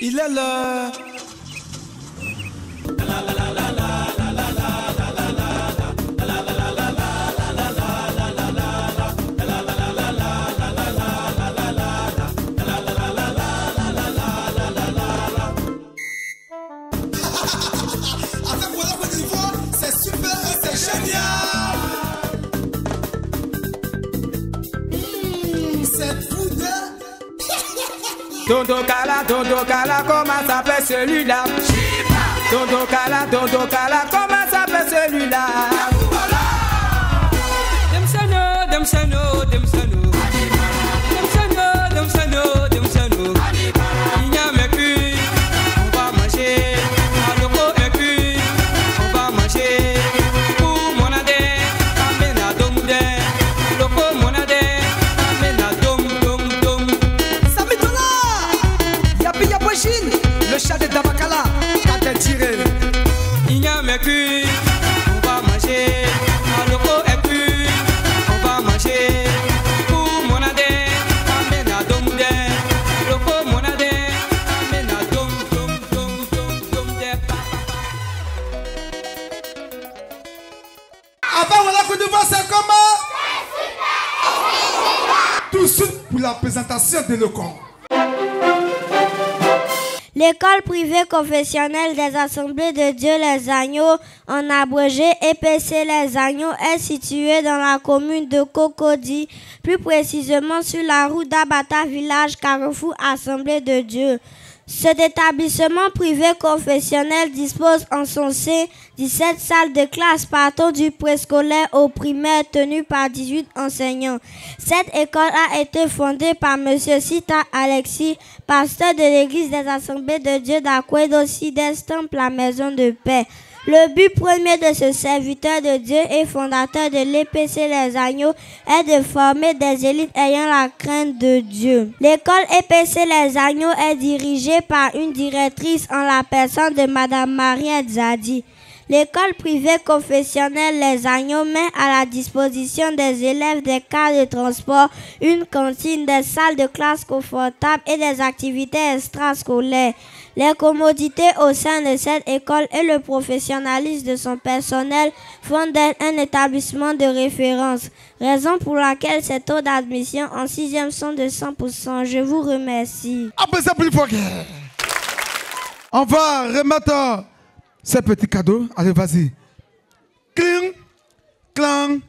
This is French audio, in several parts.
Il est l'heure. Tonton Kala, comment s'appelle celui-là? Tonton Kala, comment s'appelle celui-là? Dem sano. Il n'y a même plus, on va manger. Aloko et puis, on va manger. Pour mon adé, amena domde. Loko mon adé, amena dom. Le chat de Dabakala, quand elle tire, il n'y a même plus, on va manger. Aloko et puis, on va manger. Pour mon adé, amena domde. Loko mon adé, amena dom de papa. Avant, voilà que nous voyons, c'est comment? Tout de suite pour la présentation de l'école. L'école privée confessionnelle des Assemblées de Dieu Les Agneaux, en abrégé EPC Les Agneaux, est située dans la commune de Cocody, plus précisément sur la route d'Abata Village Carrefour Assemblée de Dieu. Cet établissement privé confessionnel dispose en son sein 17 salles de classe partant du préscolaire au primaire tenues par 18 enseignants. Cette école a été fondée par M. Sita Alexis, pasteur de l'église des Assemblées de Dieu d'Akwedo Sidestemple, la maison de paix. Le but premier de ce serviteur de Dieu et fondateur de l'EPC Les Agneaux est de former des élites ayant la crainte de Dieu. L'école EPC Les Agneaux est dirigée par une directrice en la personne de Mme Mariette Zadi. L'école privée confessionnelle Les Agneaux met à la disposition des élèves des cars de transport, une cantine, des salles de classe confortables et des activités extrascolaires. Les commodités au sein de cette école et le professionnalisme de son personnel font d'elle un établissement de référence, raison pour laquelle ces taux d'admission en 6e sont de 100%. Je vous remercie. On va remettre ces petits cadeaux. Allez, vas-y. Cling, clang,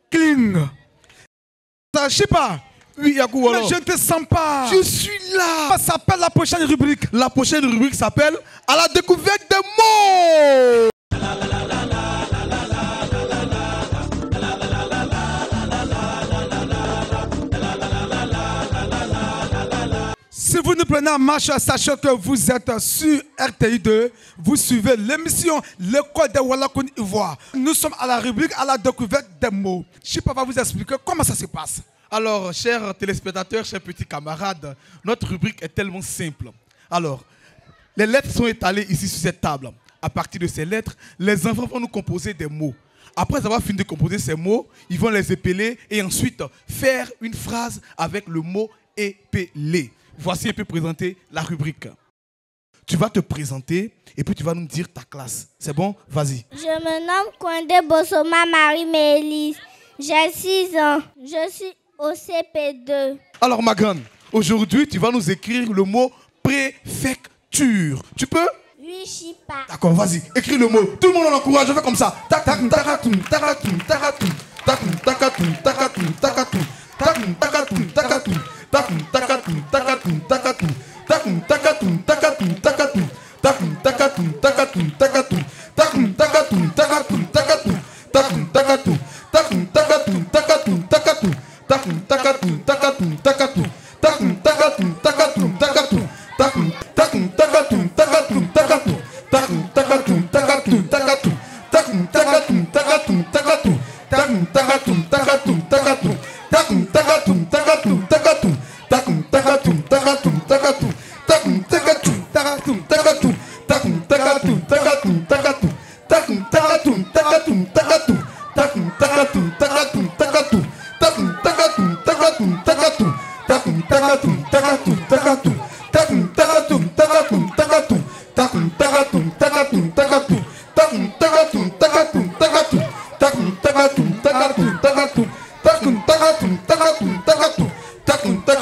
cling. Ça, je sais pas. Oui, Yakou, mais je ne te sens pas. Je suis là. Ça s'appelle la prochaine rubrique. La prochaine rubrique s'appelle À la découverte des mots. Si vous nous prenez en marche, sachez que vous êtes sur RTI 2. Vous suivez l'émission L'école des Wallacon Ivoire. Nous sommes à la rubrique À la découverte des mots. Chipa va vous expliquer comment ça se passe. Alors, chers téléspectateurs, chers petits camarades, notre rubrique est tellement simple. Alors, les lettres sont étalées ici sur cette table. À partir de ces lettres, les enfants vont nous composer des mots. Après avoir fini de composer ces mots, ils vont les épeler et ensuite faire une phrase avec le mot épelé. Voici un peu présenter la rubrique. Tu vas te présenter et puis tu vas nous dire ta classe. C'est bon? Vas-y. Je me nomme Kwende Bosoma Marie-Mélisse. J'ai 6 ans. Je suis au CP2. Alors ma grande, aujourd'hui tu vas nous écrire le mot préfecture. Tu peux? Oui, Chipa. D'accord, vas-y, écris le mot. Tout le monde en encourage, je fais comme ça. Takatum, takatum, takatum, takatum. Takum, takatum, takatum, takatum. Takum, takatum, takatum. Takum, takatum, takatum, takatum. Takum, takatum, takatum, takatum. Takum, takatum, takatum, takatum. Takum, takatum, takatum, takatum. Takum, takatum, takum, takatum, takatum, takatum. Takum, takatum, takatum, takatum. Takum, takatum, takatum, takatum. Takum, takum, takatum, takatum, takatum. Takum, takatum, takatum, takatum. Takum, takatum, takatum, takatum. Takum, takatum, takatum, takatum. Takum, takatum, takatum, takatum. Takum, takatum, takatum, takatum. Takum, takatum, takatum, takatum. Takum, takatum, takatum, takatum. Takum, takatum, takatum, takatum. Takum, takatum, takatum, takatum. Takum, takatum, takatum, takatum. Takum, takatum, takatum, takatum. Takum, takatum, takatum,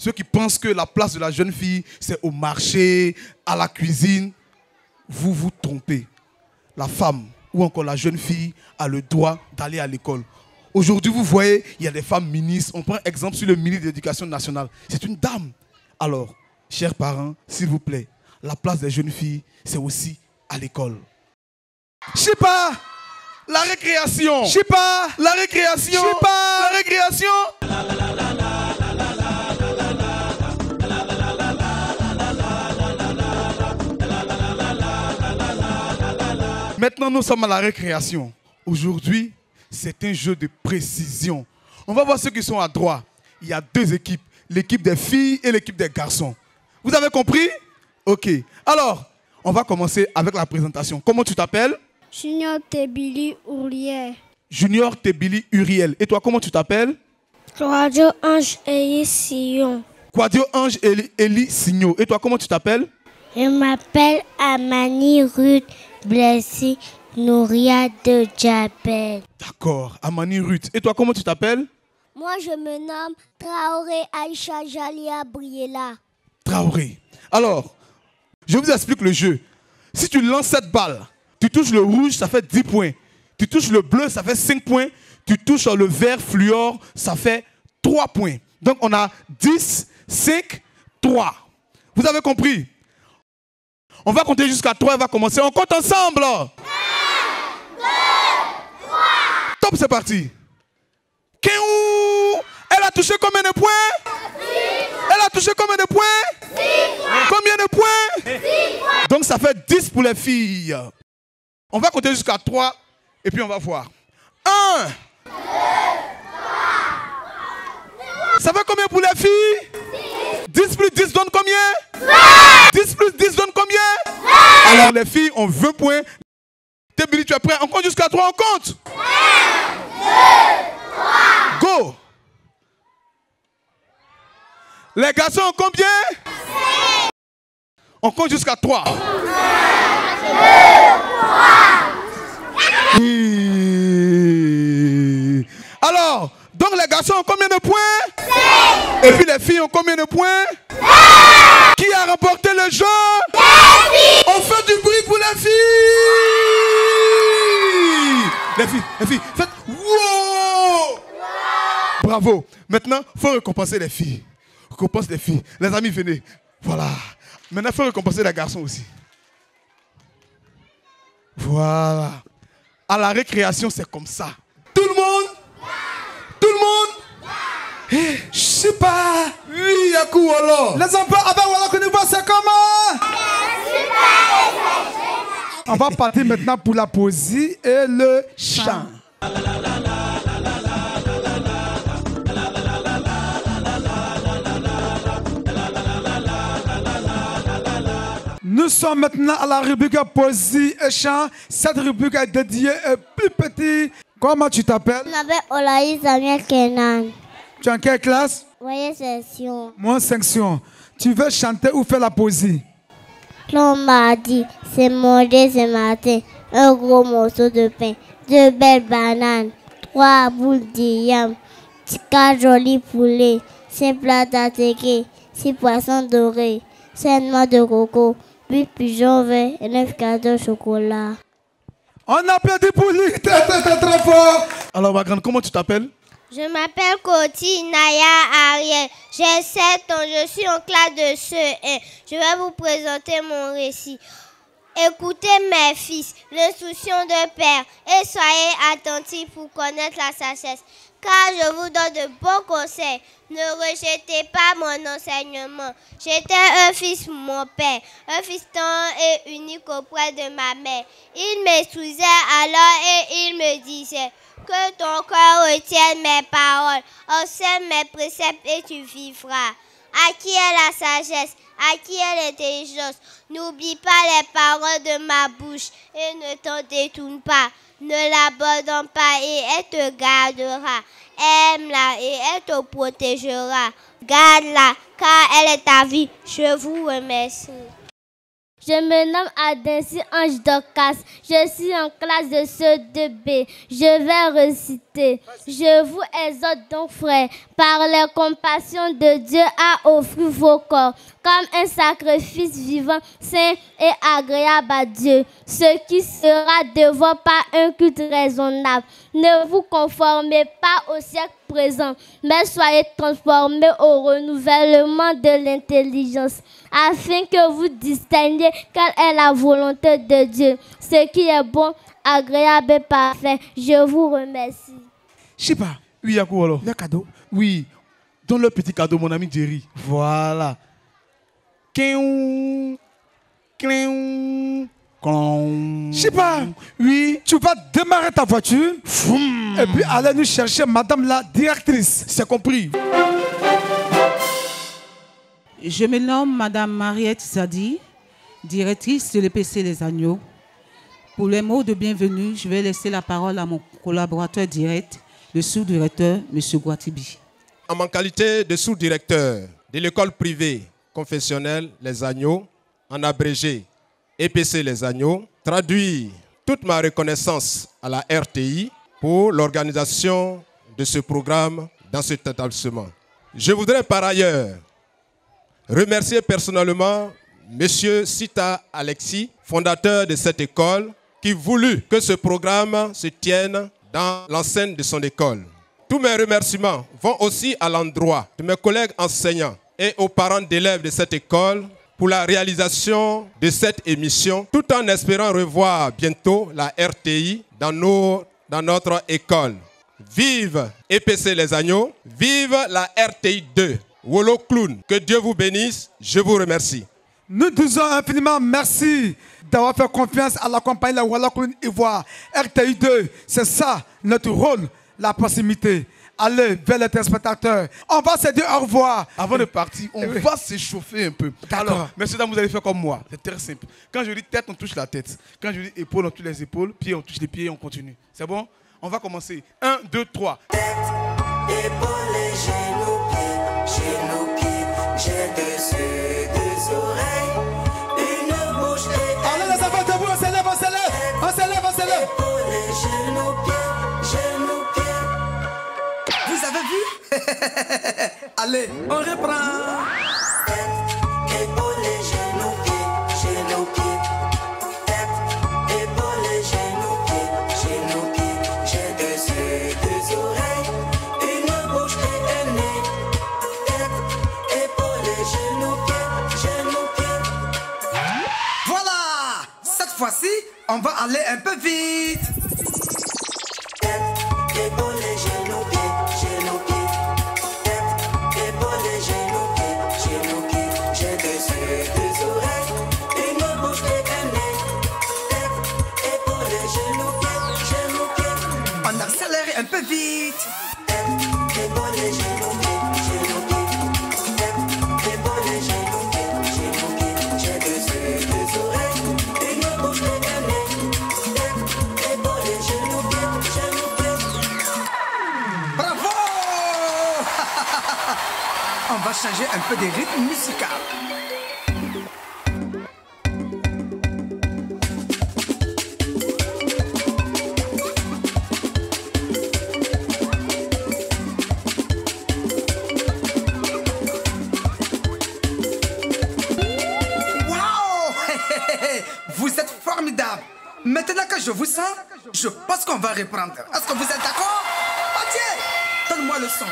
Ceux qui pensent que la place de la jeune fille, c'est au marché, à la cuisine, vous vous trompez. La femme ou encore la jeune fille a le droit d'aller à l'école. Aujourd'hui, vous voyez, il y a des femmes ministres. On prend exemple sur le ministre de l'Éducation nationale. C'est une dame. Alors, chers parents, s'il vous plaît, la place des jeunes filles, c'est aussi à l'école. Chipa, La récréation. Chipa, La récréation. Chipa, La récréation. Maintenant, nous sommes à la récréation. Aujourd'hui, c'est un jeu de précision. On va voir ceux qui sont à droite. Il y a deux équipes. L'équipe des filles et l'équipe des garçons. Vous avez compris? Ok. Alors, on va commencer avec la présentation. Comment tu t'appelles? Junior Tebili Uriel. Junior Tebili Uriel. Et toi, comment tu t'appelles? Claudio Ange Eli Sion. Quadio Ange Eli Signo. Et toi, comment tu t'appelles? Je m'appelle Amani Ruth Blessy Nouria de Djabel. D'accord, Amani Ruth. Et toi, comment tu t'appelles? Moi, je me nomme Traoré Aïcha Jalia Briella. Traoré. Alors, je vous explique le jeu. Si tu lances cette balle, tu touches le rouge, ça fait 10 points. Tu touches le bleu, ça fait 5 points. Tu touches le vert fluor, ça fait 3 points. Donc, on a 10, 5, 3. Vous avez compris? On va compter jusqu'à 3 et on va commencer. On compte ensemble. 1, 2, 3. Top, c'est parti. Elle a touché combien de points? 6. Elle a touché combien de points? 6 points. Combien de points? 6 points. Donc ça fait 10 pour les filles. On va compter jusqu'à 3 et puis on va voir. 1. 2, 3. Ça fait combien pour les filles? 10 plus 10 donne combien? 20. 10 plus 10 donne combien? 20. Alors les filles ont 20 points. Tebili, tu es prêt? On compte jusqu'à 3, on compte. 1, 2, 3. Go. Les garçons ont combien? 5. On compte jusqu'à 3. 1, 2, 3. Alors, donc les garçons ont combien de points? 5. Et puis les filles ont combien de points? 5. Qui a remporté le jeu? Les filles. On fait du bruit pour les filles. Les filles, faites wow. Bravo. Maintenant, il faut récompenser les filles. Récompense les filles. Les amis, venez. Voilà. Maintenant, il faut récompenser les garçons aussi. Voilà. À la récréation, c'est comme ça. Tout le monde? Tout le monde? je sais pas. Oui, Yakou, alors. Les enfants, avec voilà qu'on y voit, c'est comment? On va partir maintenant pour la poésie et le chant. Nous sommes maintenant à la rubrique poésie et chant. Cette rubrique est dédiée aux plus petits. Comment tu t'appelles? Je m'appelle Olaïs Samuel Kenan. Tu es en quelle classe? Voyez section. Moi, section. Tu veux chanter ou faire la poésie? L'on m'a dit, c'est mangé ce matin, un gros morceau de pain, 2 belles bananes, 3 boules d'yam, 4 jolis poulets, 5 plats d'attiqué, 6 poissons dorés, 5 noix de coco, 8 pigeons verts et 9 cadeaux au chocolat. On applaudit pour lui, très fort. Alors, ma grande, comment tu t'appelles? Je m'appelle Koti Naya Ariel. J'ai 7 ans. Je suis en classe de CE1. Je vais vous présenter mon récit. Écoutez mes fils, l'instruction de père, et soyez attentifs pour connaître la sagesse. Car je vous donne de bons conseils. Ne rejetez pas mon enseignement. J'étais un fils pour mon père, un fils tendre et unique auprès de ma mère. Il m'instruisait alors et il me disait: que ton cœur retienne mes paroles, observe mes préceptes et tu vivras. À qui est la sagesse? À qui est l'intelligence? N'oublie pas les paroles de ma bouche et ne t'en détourne pas. Ne l'abandonne pas et elle te gardera. Aime-la et elle te protégera. Garde-la car elle est ta vie. Je vous remercie. Je me nomme Adensi Ange Dorcas. Je suis en classe de CE2B. Je vais réciter. Je vous exhorte donc, frères, par la compassion de Dieu, à offrir vos corps comme un sacrifice vivant, saint et agréable à Dieu, ce qui sera de vos pas un culte raisonnable. Ne vous conformez pas au siècle présent, mais soyez transformés au renouvellement de l'intelligence, afin que vous distinguiez quelle est la volonté de Dieu, ce qui est bon, agréable et parfait. Je vous remercie. Je sais pas. Oui, Yakou, alors. Le cadeau. Oui. Donne le petit cadeau, mon ami Jerry. Voilà. Je sais pas. Oui, tu vas démarrer ta voiture et puis aller nous chercher madame la directrice. C'est compris. Je me nomme madame Mariette Zadi, directrice de l'EPC Les Agneaux. Pour les mots de bienvenue, je vais laisser la parole à mon collaborateur direct, le sous-directeur, M. Guatibi. En ma qualité de sous-directeur de l'école privée confessionnelle Les Agneaux, en abrégé EPC Les Agneaux, traduit toute ma reconnaissance à la RTI pour l'organisation de ce programme dans cet établissement. Je voudrais par ailleurs remercier personnellement M. Sita Alexis, fondateur de cette école, qui voulut que ce programme se tienne dans l'enceinte de son école. Tous mes remerciements vont aussi à l'endroit de mes collègues enseignants et aux parents d'élèves de cette école pour la réalisation de cette émission, tout en espérant revoir bientôt la RTI dans notre école. Vive EPC Les Agneaux, vive la RTI 2. Wolo Clown, que Dieu vous bénisse, je vous remercie. Nous disons infiniment merci d'avoir fait confiance à la compagnie La Walla Clown Ivoire. RTI 2, c'est ça notre rôle, la proximité. Allez vers les téléspectateurs. On va se dire au revoir. Avant de partir, on va s'échauffer un peu. Alors, messieurs, dames, vous allez faire comme moi. C'est très simple. Quand je dis tête, on touche la tête. Quand je dis épaule, on touche les épaules. Pieds, on touche les pieds et on continue. C'est bon? On va commencer. 1, 2, 3. Tête, épaules et genoux, pieds, j'ai deux yeux, deux oreilles, une bouche et allez les enfants debout, on s'élève, on s'élève. On s'élève, on s'élève. épaules et genoux, pieds. Vous avez vu? Allez, on reprend. Tête, épaules et genoux, pieds. Tête, épaules et genoux, pieds. J'ai deux yeux, deux oreilles, une bouche et un nez. Tête, épaules et genoux, pieds. Voilà. Cette fois-ci, on va aller un peu vite. Tête, épaules et genoux, pieds. Tête, épaules et genoux, pieds. J'ai deux yeux, deux oreilles, une bouche et un nez. Tête, épaules et genoux, pieds. On accélère un peu vite. Tête, épaules et genoux, pieds. Tête, épaules et genoux, pieds. J'ai deux yeux, deux oreilles, une bouche et un nez. Tête, épaules et genoux, pieds. Bravo. On va changer un peu de rythme musical. Vous êtes formidable. Maintenant que je vous sens, je pense qu'on va reprendre. Est-ce que vous êtes d'accord? Ok, donne-moi le son.